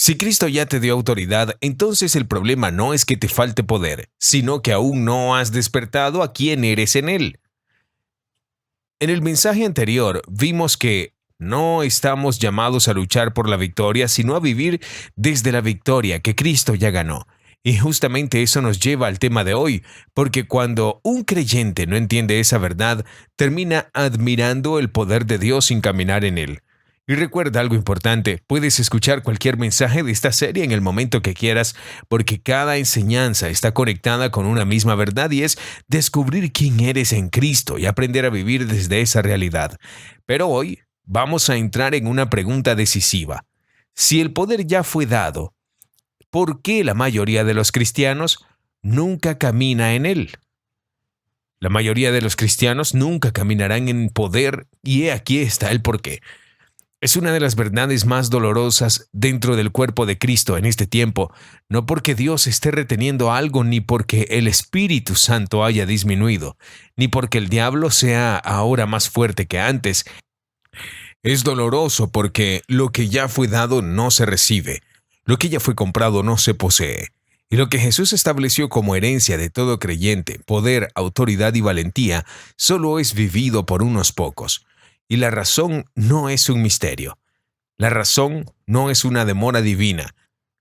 Si Cristo ya te dio autoridad, entonces el problema no es que te falte poder, sino que aún no has despertado a quién eres en Él. En el mensaje anterior vimos que no estamos llamados a luchar por la victoria, sino a vivir desde la victoria que Cristo ya ganó. Y justamente eso nos lleva al tema de hoy, porque cuando un creyente no entiende esa verdad, termina admirando el poder de Dios sin caminar en él. Y recuerda algo importante, puedes escuchar cualquier mensaje de esta serie en el momento que quieras, porque cada enseñanza está conectada con una misma verdad y es descubrir quién eres en Cristo y aprender a vivir desde esa realidad. Pero hoy vamos a entrar en una pregunta decisiva. Si el poder ya fue dado, ¿por qué la mayoría de los cristianos nunca camina en él? La mayoría de los cristianos nunca caminarán en poder y aquí está el porqué. Es una de las verdades más dolorosas dentro del cuerpo de Cristo en este tiempo, no porque Dios esté reteniendo algo, ni porque el Espíritu Santo haya disminuido, ni porque el diablo sea ahora más fuerte que antes. Es doloroso porque lo que ya fue dado no se recibe, lo que ya fue comprado no se posee. Y lo que Jesús estableció como herencia de todo creyente, poder, autoridad y valentía, solo es vivido por unos pocos. Y la razón no es un misterio. La razón no es una demora divina.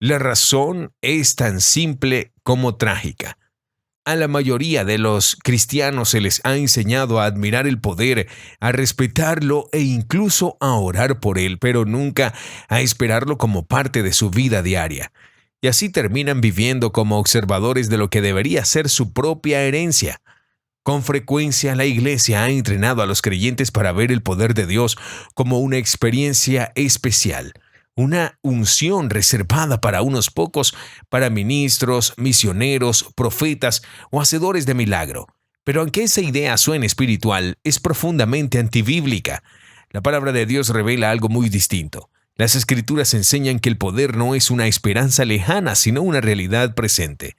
La razón es tan simple como trágica. A la mayoría de los cristianos se les ha enseñado a admirar el poder, a respetarlo e incluso a orar por él, pero nunca a esperarlo como parte de su vida diaria. Y así terminan viviendo como observadores de lo que debería ser su propia herencia. Con frecuencia la Iglesia ha entrenado a los creyentes para ver el poder de Dios como una experiencia especial, una unción reservada para unos pocos, para ministros, misioneros, profetas o hacedores de milagro. Pero aunque esa idea suene espiritual, es profundamente antibíblica. La palabra de Dios revela algo muy distinto. Las Escrituras enseñan que el poder no es una esperanza lejana, sino una realidad presente.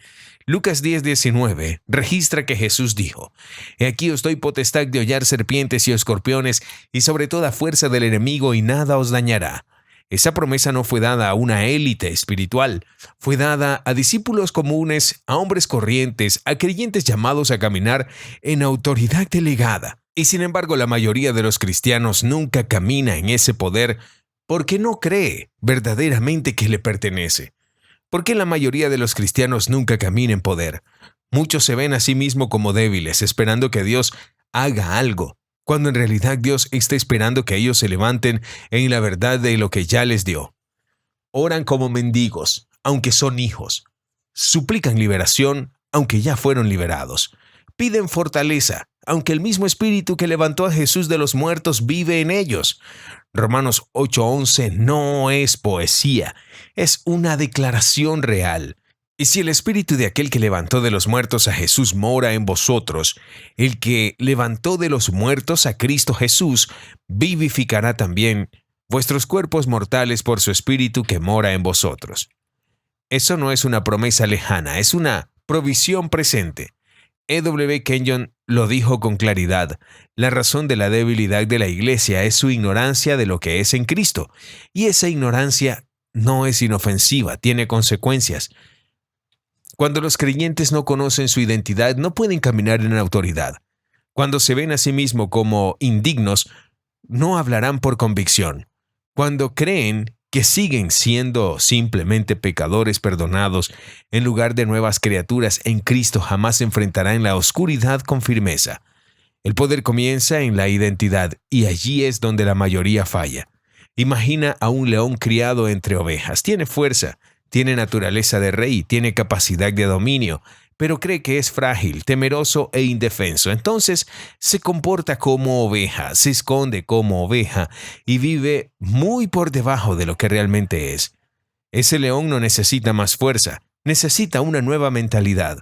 Lucas 10:19 registra que Jesús dijo: «He aquí os doy potestad de hollar serpientes y escorpiones, y sobre toda fuerza del enemigo, y nada os dañará». Esa promesa no fue dada a una élite espiritual, fue dada a discípulos comunes, a hombres corrientes, a creyentes llamados a caminar en autoridad delegada. Y sin embargo, la mayoría de los cristianos nunca camina en ese poder porque no cree verdaderamente que le pertenece. ¿Por qué la mayoría de los cristianos nunca camina en poder? Muchos se ven a sí mismos como débiles, esperando que Dios haga algo, cuando en realidad Dios está esperando que ellos se levanten en la verdad de lo que ya les dio. Oran como mendigos, aunque son hijos. Suplican liberación, aunque ya fueron liberados. Piden fortaleza, aunque el mismo Espíritu que levantó a Jesús de los muertos vive en ellos. Romanos 8:11 no es poesía, es una declaración real. Y si el Espíritu de aquel que levantó de los muertos a Jesús mora en vosotros, el que levantó de los muertos a Cristo Jesús vivificará también vuestros cuerpos mortales por su Espíritu que mora en vosotros. Eso no es una promesa lejana, es una provisión presente. E.W. Kenyon lo dijo con claridad: la razón de la debilidad de la Iglesia es su ignorancia de lo que es en Cristo, y esa ignorancia no es inofensiva, tiene consecuencias. Cuando los creyentes no conocen su identidad, no pueden caminar en autoridad. Cuando se ven a sí mismos como indignos, no hablarán por convicción. Cuando creen que siguen siendo simplemente pecadores perdonados, en lugar de nuevas criaturas en Cristo, jamás se enfrentarán la oscuridad con firmeza. El poder comienza en la identidad, y allí es donde la mayoría falla. Imagina a un león criado entre ovejas. Tiene fuerza, tiene naturaleza de rey, tiene capacidad de dominio, pero cree que es frágil, temeroso e indefenso. Entonces se comporta como oveja, se esconde como oveja y vive muy por debajo de lo que realmente es. Ese león no necesita más fuerza, necesita una nueva mentalidad.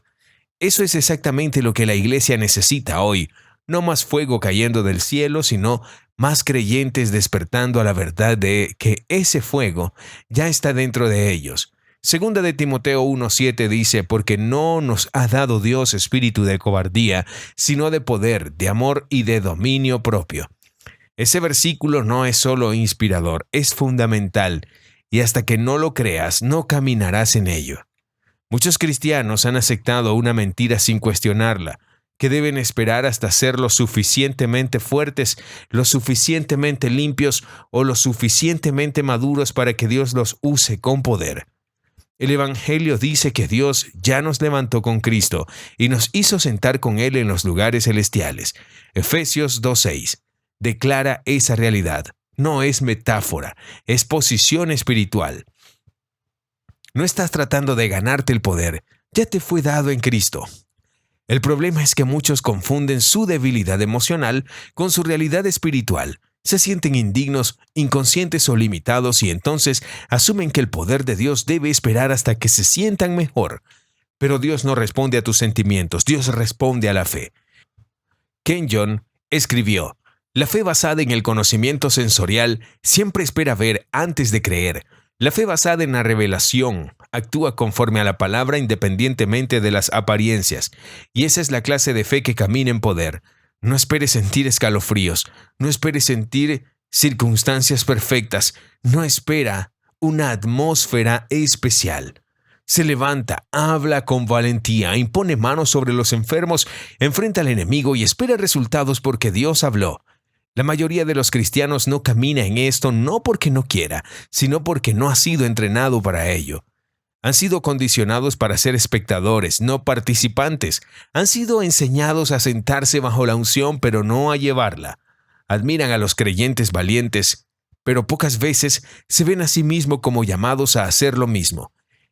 Eso es exactamente lo que la Iglesia necesita hoy. No más fuego cayendo del cielo, sino más creyentes despertando a la verdad de que ese fuego ya está dentro de ellos. Segunda de Timoteo 1:7 dice: «Porque no nos ha dado Dios espíritu de cobardía, sino de poder, de amor y de dominio propio». Ese versículo no es solo inspirador, es fundamental. y hasta que no lo creas, no caminarás en ello. Muchos cristianos han aceptado una mentira sin cuestionarla, que deben esperar hasta ser lo suficientemente fuertes, lo suficientemente limpios o lo suficientemente maduros para que Dios los use con poder. El Evangelio dice que Dios ya nos levantó con Cristo y nos hizo sentar con Él en los lugares celestiales. Efesios 2:6 declara esa realidad. No es metáfora, es posición espiritual. No estás tratando de ganarte el poder, ya te fue dado en Cristo. El problema es que muchos confunden su debilidad emocional con su realidad espiritual. Se sienten indignos, inconscientes o limitados y entonces asumen que el poder de Dios debe esperar hasta que se sientan mejor. Pero Dios no responde a tus sentimientos, Dios responde a la fe. Kenyon escribió: la fe basada en el conocimiento sensorial siempre espera ver antes de creer. La fe basada en la revelación actúa conforme a la palabra independientemente de las apariencias, y esa es la clase de fe que camina en poder. No esperes sentir escalofríos, no esperes sentir circunstancias perfectas, no espera una atmósfera especial. Se levanta, habla con valentía, impone manos sobre los enfermos, enfrenta al enemigo y espera resultados porque Dios habló. La mayoría de los cristianos no camina en esto no porque no quiera, sino porque no ha sido entrenado para ello. Han sido condicionados para ser espectadores, no participantes. Han sido enseñados a sentarse bajo la unción, pero no a llevarla. Admiran a los creyentes valientes, pero pocas veces se ven a sí mismos como llamados a hacer lo mismo.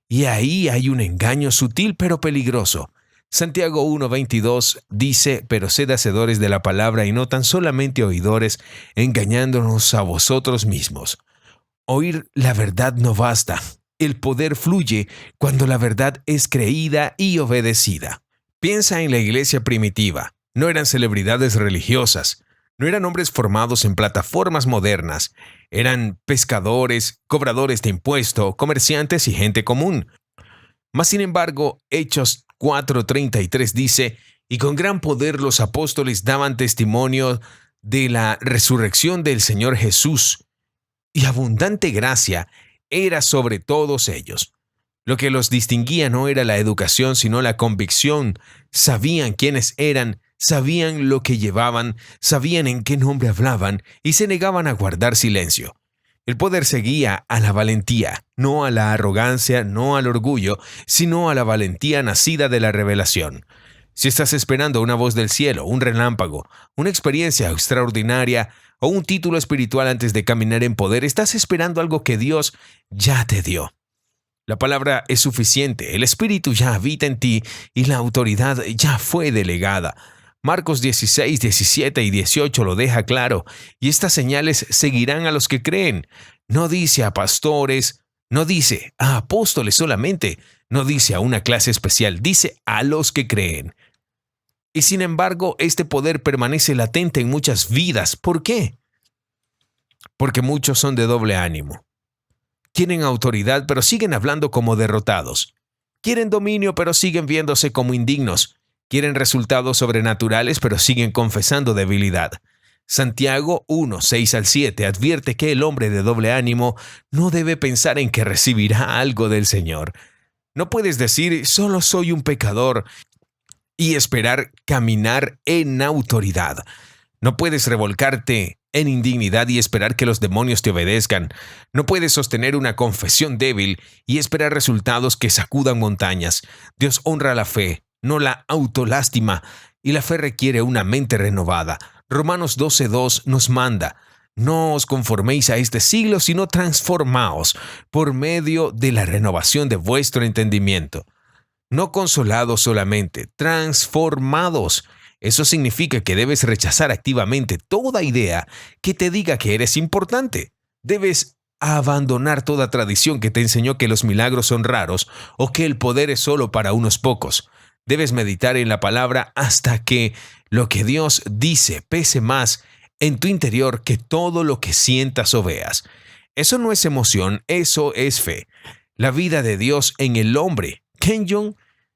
Y ahí hay un engaño sutil pero peligroso. Santiago 1:22 dice: pero sed hacedores de la palabra y no tan solamente oidores, engañándonos a vosotros mismos. Oír la verdad no basta. El poder fluye cuando la verdad es creída y obedecida. Piensa en la iglesia primitiva. No eran celebridades religiosas. No eran hombres formados en plataformas modernas. Eran pescadores, cobradores de impuesto, comerciantes y gente común. Mas sin embargo, Hechos 4:33 dice: y con gran poder los apóstoles daban testimonio de la resurrección del Señor Jesús, y abundante gracia era sobre todos ellos. Lo que los distinguía no era la educación, sino la convicción. Sabían quiénes eran, sabían lo que llevaban, sabían en qué nombre hablaban y se negaban a guardar silencio. El poder seguía a la valentía, no a la arrogancia, no al orgullo, sino a la valentía nacida de la revelación. Si estás esperando una voz del cielo, un relámpago, una experiencia extraordinaria o un título espiritual antes de caminar en poder, estás esperando algo que Dios ya te dio. La palabra es suficiente, el Espíritu ya habita en ti y la autoridad ya fue delegada. Marcos 16, 17 y 18 lo deja claro, y estas señales seguirán a los que creen. No dice a pastores, no dice a apóstoles solamente, no dice a una clase especial, dice a los que creen. Y sin embargo, este poder permanece latente en muchas vidas. ¿Por qué? Porque muchos son de doble ánimo. Quieren autoridad, pero siguen hablando como derrotados. Quieren dominio, pero siguen viéndose como indignos. Quieren resultados sobrenaturales, pero siguen confesando debilidad. Santiago 1, 6 al 7 advierte que el hombre de doble ánimo no debe pensar en que recibirá algo del Señor. No puedes decir, solo soy un pecador, y esperar caminar en autoridad. No puedes revolcarte en indignidad y esperar que los demonios te obedezcan. No puedes sostener una confesión débil y esperar resultados que sacudan montañas. Dios honra la fe, no la autolástima, y la fe requiere una mente renovada. Romanos 12:2 nos manda: no os conforméis a este siglo, sino transformaos por medio de la renovación de vuestro entendimiento. No consolados solamente, transformados. Eso significa que debes rechazar activamente toda idea que te diga que eres importante. Debes abandonar toda tradición que te enseñó que los milagros son raros o que el poder es solo para unos pocos. Debes meditar en la palabra hasta que lo que Dios dice pese más en tu interior que todo lo que sientas o veas. Eso no es emoción, eso es fe. La vida de Dios en el hombre. Kenyon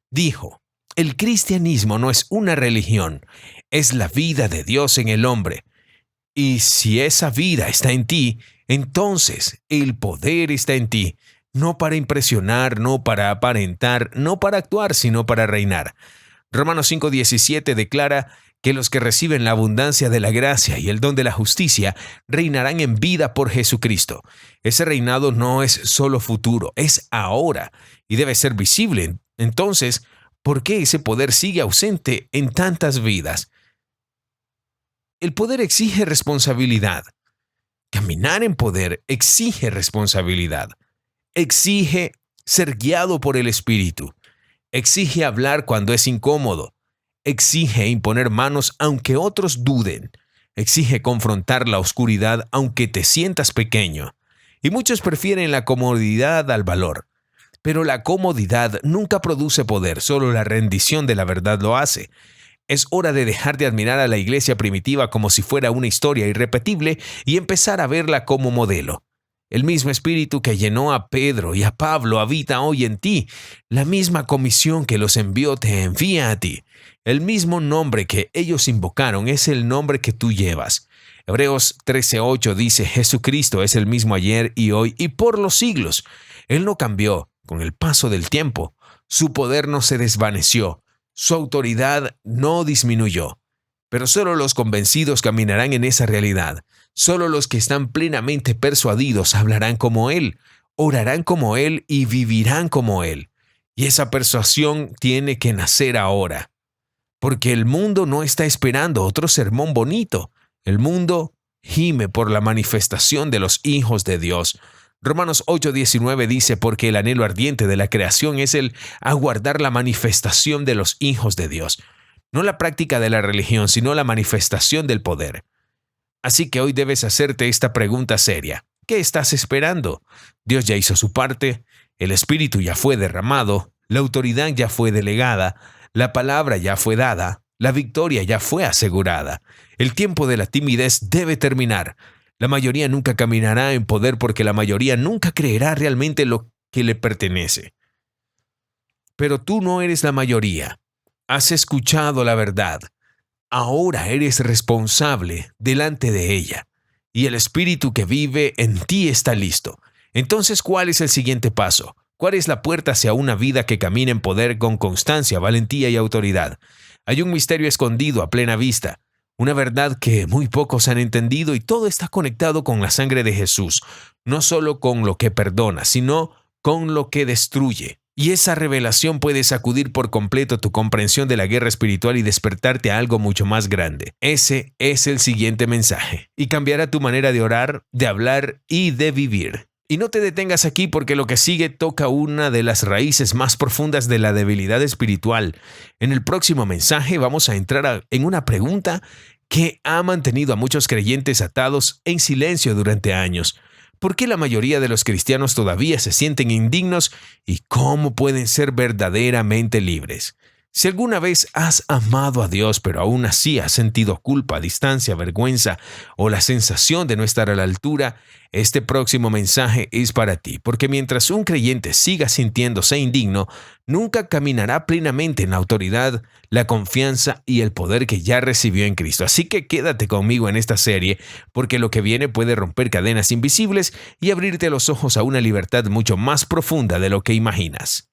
dijo: el cristianismo no es una religión, es la vida de Dios en el hombre. Y si esa vida está en ti, entonces el poder está en ti, no para impresionar, no para aparentar, no para actuar, sino para reinar. Romanos 5:17 declara que los que reciben la abundancia de la gracia y el don de la justicia reinarán en vida por Jesucristo. Ese reinado no es solo futuro, es ahora y debe ser visible. Entonces, ¿por qué ese poder sigue ausente en tantas vidas? El poder exige responsabilidad. Caminar en poder exige responsabilidad. Exige ser guiado por el Espíritu. Exige hablar cuando es incómodo. Exige imponer manos aunque otros duden. Exige confrontar la oscuridad aunque te sientas pequeño. Y muchos prefieren la comodidad al valor. Pero la comodidad nunca produce poder, solo la rendición de la verdad lo hace. Es hora de dejar de admirar a la iglesia primitiva como si fuera una historia irrepetible y empezar a verla como modelo. El mismo espíritu que llenó a Pedro y a Pablo habita hoy en ti. La misma comisión que los envió te envía a ti. El mismo nombre que ellos invocaron es el nombre que tú llevas. Hebreos 13:8 dice: Jesucristo es el mismo ayer y hoy y por los siglos. Él no cambió con el paso del tiempo. Su poder no se desvaneció. Su autoridad no disminuyó. Pero solo los convencidos caminarán en esa realidad. Solo los que están plenamente persuadidos hablarán como Él, orarán como Él y vivirán como Él. Y esa persuasión tiene que nacer ahora. Porque el mundo no está esperando otro sermón bonito. El mundo gime por la manifestación de los hijos de Dios. Romanos 8:19 dice: porque el anhelo ardiente de la creación es el aguardar la manifestación de los hijos de Dios. No la práctica de la religión, sino la manifestación del poder. Así que hoy debes hacerte esta pregunta seria. ¿Qué estás esperando? Dios ya hizo su parte, el Espíritu ya fue derramado, la autoridad ya fue delegada, la palabra ya fue dada, la victoria ya fue asegurada. El tiempo de la timidez debe terminar. La mayoría nunca caminará en poder porque la mayoría nunca creerá realmente lo que le pertenece. Pero tú no eres la mayoría. Has escuchado la verdad. Ahora eres responsable delante de ella. Y el Espíritu que vive en ti está listo. Entonces, ¿cuál es el siguiente paso? ¿Cuál es la puerta hacia una vida que camina en poder con constancia, valentía y autoridad? Hay un misterio escondido a plena vista. Una verdad que muy pocos han entendido y todo está conectado con la sangre de Jesús. No solo con lo que perdona, sino con lo que destruye. Y esa revelación puede sacudir por completo tu comprensión de la guerra espiritual y despertarte a algo mucho más grande. Ese es el siguiente mensaje. Y cambiará tu manera de orar, de hablar y de vivir. Y no te detengas aquí porque lo que sigue toca una de las raíces más profundas de la debilidad espiritual. En el próximo mensaje vamos a entrar en una pregunta que ha mantenido a muchos creyentes atados en silencio durante años. ¿Por qué la mayoría de los cristianos todavía se sienten indignos y cómo pueden ser verdaderamente libres? Si alguna vez has amado a Dios, pero aún así has sentido culpa, distancia, vergüenza o la sensación de no estar a la altura, este próximo mensaje es para ti, porque mientras un creyente siga sintiéndose indigno, nunca caminará plenamente en la autoridad, la confianza y el poder que ya recibió en Cristo. Así que quédate conmigo en esta serie, porque lo que viene puede romper cadenas invisibles y abrirte los ojos a una libertad mucho más profunda de lo que imaginas.